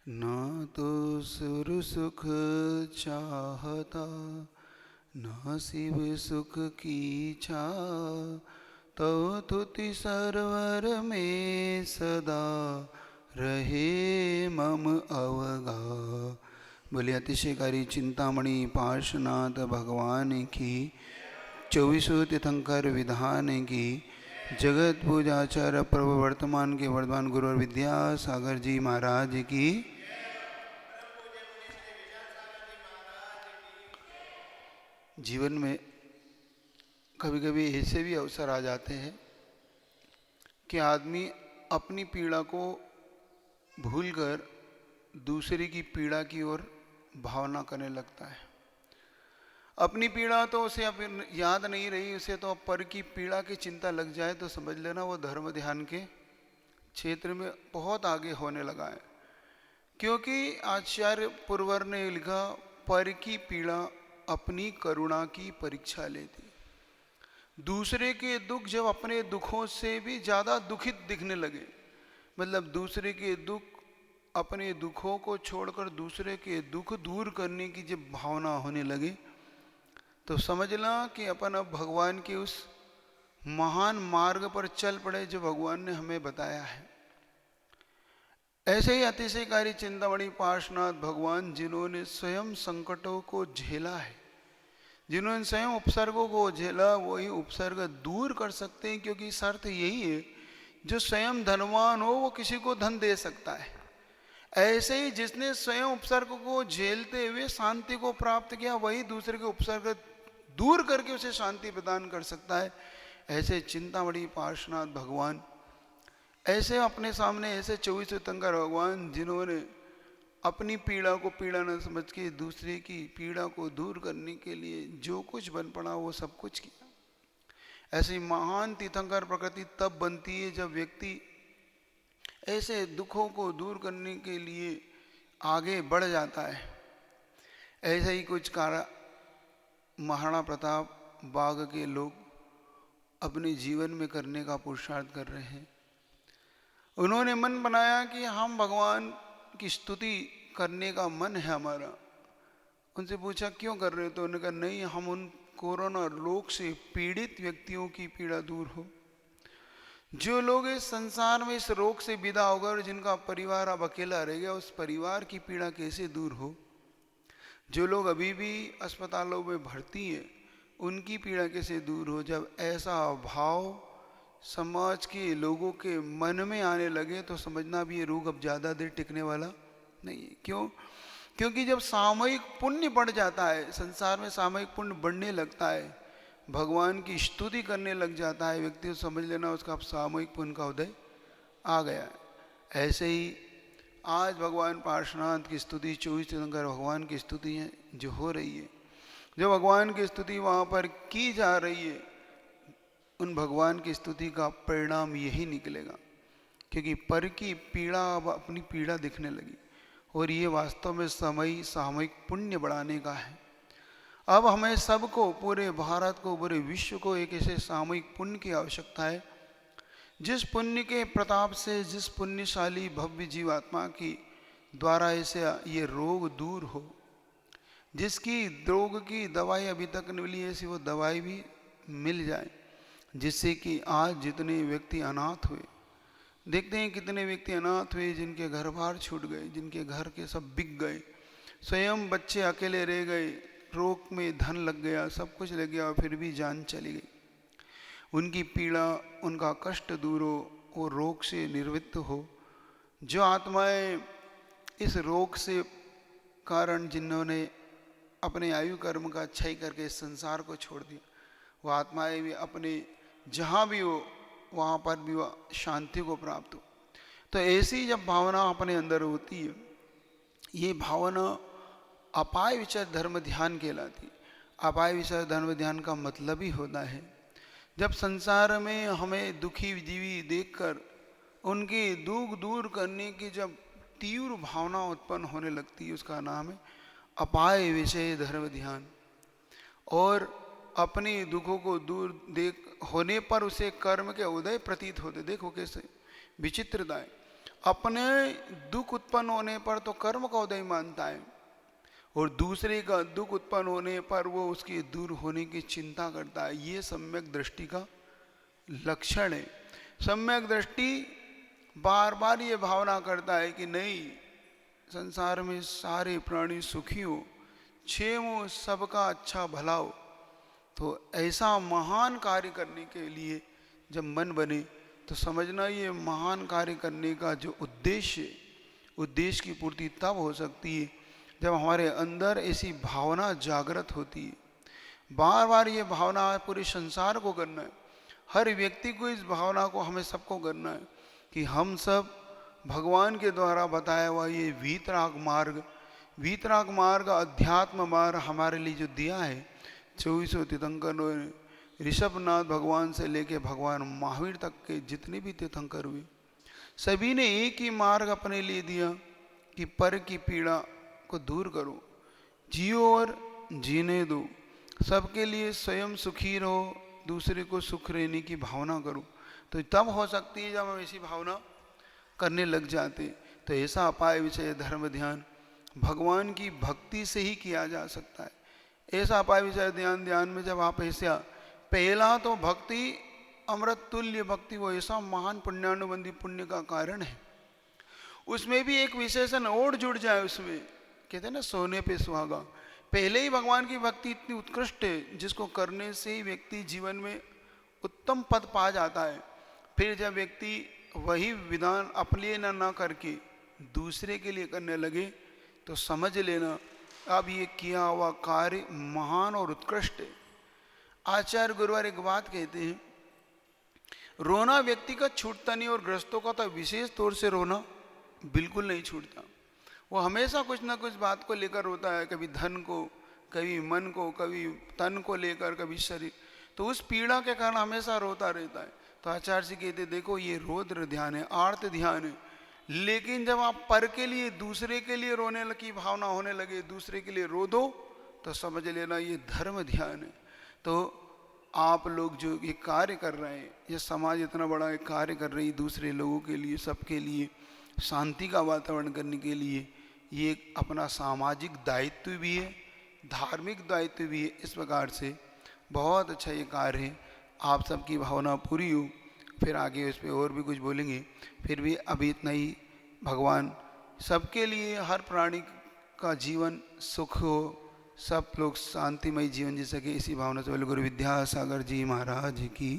ना तो सुर सुख चाहता, ना शिव सुख की इच्छा, तव तुति सरवर में सदा रहे मम अवगा। बोले अतिशयकारी चिंतामणि पार्श्वनाथ भगवान की, चौबीसों तीर्थंकर विधान की, जगत पूजाचार्य प्रभु वर्तमान के वर्धमान गुरु और विद्यासागर जी महाराज की। जीवन में कभी कभी ऐसे भी अवसर आ जाते हैं कि आदमी अपनी पीड़ा को भूलकर दूसरे की पीड़ा की ओर भावना करने लगता है। अपनी पीड़ा तो उसे अब याद नहीं रही, उसे तो अब पर की पीड़ा की चिंता लग जाए तो समझ लेना वो धर्म ध्यान के क्षेत्र में बहुत आगे होने लगा है। क्योंकि आचार्य पुरवर ने लिखा, पर की पीड़ा अपनी करुणा की परीक्षा लेती। दूसरे के दुख जब अपने दुखों से भी ज़्यादा दुखित दिखने लगे, मतलब दूसरे के दुख, अपने दुखों को छोड़कर दूसरे के दुख दूर करने की जब भावना होने लगे, तो समझना कि अपन अब भगवान के उस महान मार्ग पर चल पड़े जो भगवान ने हमें बताया है। ऐसे ही अतिशयकारी चिंतामणि पार्श्वनाथ भगवान, जिन्होंने स्वयं संकटों को झेला है, जिन्होंने स्वयं उपसर्गों को झेला, वही उपसर्ग दूर कर सकते हैं। क्योंकि शर्त यही है, जो स्वयं धनवान हो वो किसी को धन दे सकता है। ऐसे ही जिसने स्वयं उपसर्ग को झेलते हुए शांति को प्राप्त किया, वही दूसरे के उपसर्ग दूर करके उसे शांति प्रदान कर सकता है। ऐसे चिंतामणि पार्श्वनाथ भगवान, ऐसे अपने सामने ऐसे 24 तीर्थंकर भगवान, जिन्होंने अपनी पीड़ा को पीड़ा न समझ के दूसरे की पीड़ा को दूर करने के लिए जो कुछ बन पड़ा वो सब कुछ किया। ऐसी महान तीर्थंकर प्रकृति तब बनती है जब व्यक्ति ऐसे दुखों को दूर करने के लिए आगे बढ़ जाता है। ऐसे ही कुछ महाराणा प्रताप बाग के लोग अपने जीवन में करने का पुरुषार्थ कर रहे हैं। उन्होंने मन बनाया कि हम भगवान की स्तुति करने का मन है हमारा। उनसे पूछा क्यों कर रहे हो, तो उन्होंने कहा नहीं, हम उन कोरोना रोग से पीड़ित व्यक्तियों की पीड़ा दूर हो, जो लोग इस संसार में इस रोग से विदा हो गए और जिनका परिवार अब अकेला रह गया, उस परिवार की पीड़ा कैसे दूर हो। जो लोग अभी भी अस्पतालों में भर्ती हैं, उनकी पीड़ा कैसे दूर हो। जब ऐसा भाव समाज के लोगों के मन में आने लगे तो समझना भी ये रोग अब ज़्यादा देर टिकने वाला नहीं है। क्यों? क्योंकि जब सामूहिक पुण्य बढ़ जाता है, संसार में सामूहिक पुण्य बढ़ने लगता है, भगवान की स्तुति करने लग जाता है व्यक्ति, तो समझ लेना उसका अब सामूहिक पुण्य का उदय आ गया है। ऐसे ही आज भगवान पार्श्वनाथ की स्तुति, 24 तीर्थंकर भगवान की स्तुति है जो हो रही है। जो भगवान की स्तुति वहाँ पर की जा रही है, उन भगवान की स्तुति का परिणाम यही निकलेगा। क्योंकि पर की पीड़ा अब अपनी पीड़ा दिखने लगी, और ये वास्तव में समय सामूहिक पुण्य बढ़ाने का है। अब हमें सबको, पूरे भारत को, पूरे विश्व को एक ऐसे सामूहिक पुण्य की आवश्यकता है, जिस पुण्य के प्रताप से, जिस पुण्यशाली भव्य जीवात्मा की द्वारा ऐसे ये रोग दूर हो, जिसकी रोग की दवाई अभी तक नहीं मिली, ऐसी वो दवाई भी मिल जाए, जिससे कि आज जितने व्यक्ति अनाथ हुए, देखते हैं कितने व्यक्ति अनाथ हुए जिनके घर बार छूट गए, जिनके घर के सब बिक गए, स्वयं बच्चे अकेले रह गए, रोग में धन लग गया, सब कुछ लग गया, और फिर भी जान चली गई। उनकी पीड़ा, उनका कष्ट दूर हो, वो रोग से निर्वृत्त हो। जो आत्माएं इस रोग से कारण, जिन्होंने अपने आयु कर्म का क्षय करके इस संसार को छोड़ दिया, वो आत्माएं भी अपने जहाँ भी हो वहाँ पर भी वह शांति को प्राप्त हो। तो ऐसी जब भावना अपने अंदर होती है, ये भावना अपाय विचार धर्म ध्यान कहलाती। अपाय विचार धर्म ध्यान का मतलब ही होता है, जब संसार में हमें दुखी जीवी देखकर उनके दुख दूर करने की जब तीव्र भावना उत्पन्न होने लगती है, उसका नाम है अपाय विषय धर्म ध्यान। और अपने दुखों को दूर देख होने पर उसे कर्म के उदय प्रतीत होते। देखो कैसे विचित्रता है। अपने दुख उत्पन्न होने पर तो कर्म का उदय मानता है, और दूसरे का दुख उत्पन्न होने पर वो उसके दूर होने की चिंता करता है। ये सम्यक दृष्टि का लक्षण है। सम्यक दृष्टि बार बार ये भावना करता है कि नहीं, संसार में सारे प्राणी सुखी हो, क्षेम हो, सबका अच्छा भला हो। तो ऐसा महान कार्य करने के लिए जब मन बने तो समझना ये महान कार्य करने का जो उद्देश्य की पूर्ति तब हो सकती है जब हमारे अंदर ऐसी भावना जागृत होती है। बार बार ये भावना पूरे संसार को करना है, हर व्यक्ति को इस भावना को हमें सबको करना है कि हम सब भगवान के द्वारा बताया हुआ ये वीतराग मार्ग अध्यात्म मार्ग हमारे लिए जो दिया है, 2400 तीर्थंकरों ने, ऋषभनाथ भगवान से लेके भगवान महावीर तक के जितने भी तीर्थंकर हुए, सभी ने एक ही मार्ग अपने लिए दिया कि पर की पीड़ा को दूर करो, जियो और जीने दो, सबके लिए स्वयं सुखी रहो, दूसरे को सुख रहने की भावना करो। तो तब हो सकती है जब हम ऐसी भावना करने लग जाते। तो ऐसा अपाय विषय धर्म ध्यान भगवान की भक्ति से ही किया जा सकता है। ऐसा अपाय विषय ध्यान में जब आप ऐसा, पहला तो भक्ति अमृत तुल्य भक्ति, वो ऐसा महान पुण्यानुबंधी पुण्य का कारण है। उसमें भी एक विशेषण और जुड़ जाए, उसमें कहते हैं ना सोने पे सुहागा। पहले ही भगवान की भक्ति इतनी उत्कृष्ट है जिसको करने से ही व्यक्ति जीवन में उत्तम पद पा जाता है। फिर जब व्यक्ति वही विधान अपने लिए ना करके दूसरे के लिए करने लगे तो समझ लेना अब ये किया हुआ कार्य महान और उत्कृष्ट है। आचार्य गुरुवार एक बात कहते हैं, रोना व्यक्ति का छूटता नहीं, और ग्रस्तों का तो विशेष तौर से रोना बिल्कुल नहीं छूटता। वो हमेशा कुछ ना कुछ बात को लेकर रोता है, कभी धन को, कभी मन को, कभी तन को लेकर, कभी शरीर। तो उस पीड़ा के कारण हमेशा रोता रहता है। तो आचार्य जी कहते देखो ये रौद्र ध्यान है, आर्त ध्यान है। लेकिन जब आप पर के लिए, दूसरे के लिए रोने की भावना होने लगे, दूसरे के लिए रो दो, तो समझ लेना ये धर्म ध्यान है। तो आप लोग जो ये कार्य कर रहे हैं, ये समाज इतना बड़ा एक कार्य कर रही है दूसरे लोगों के लिए, सबके लिए शांति का वातावरण करने के लिए, ये अपना सामाजिक दायित्व भी है, धार्मिक दायित्व भी है। इस प्रकार से बहुत अच्छा ये कार्य है। आप सबकी भावना पूरी हो, फिर आगे उस पर और भी कुछ बोलेंगे। फिर भी अभी इतना ही, भगवान सबके लिए, हर प्राणी का जीवन सुख हो, सब लोग शांतिमय जीवन जी सके, इसी भावना से बोले गुरु विद्यासागर जी महाराज की।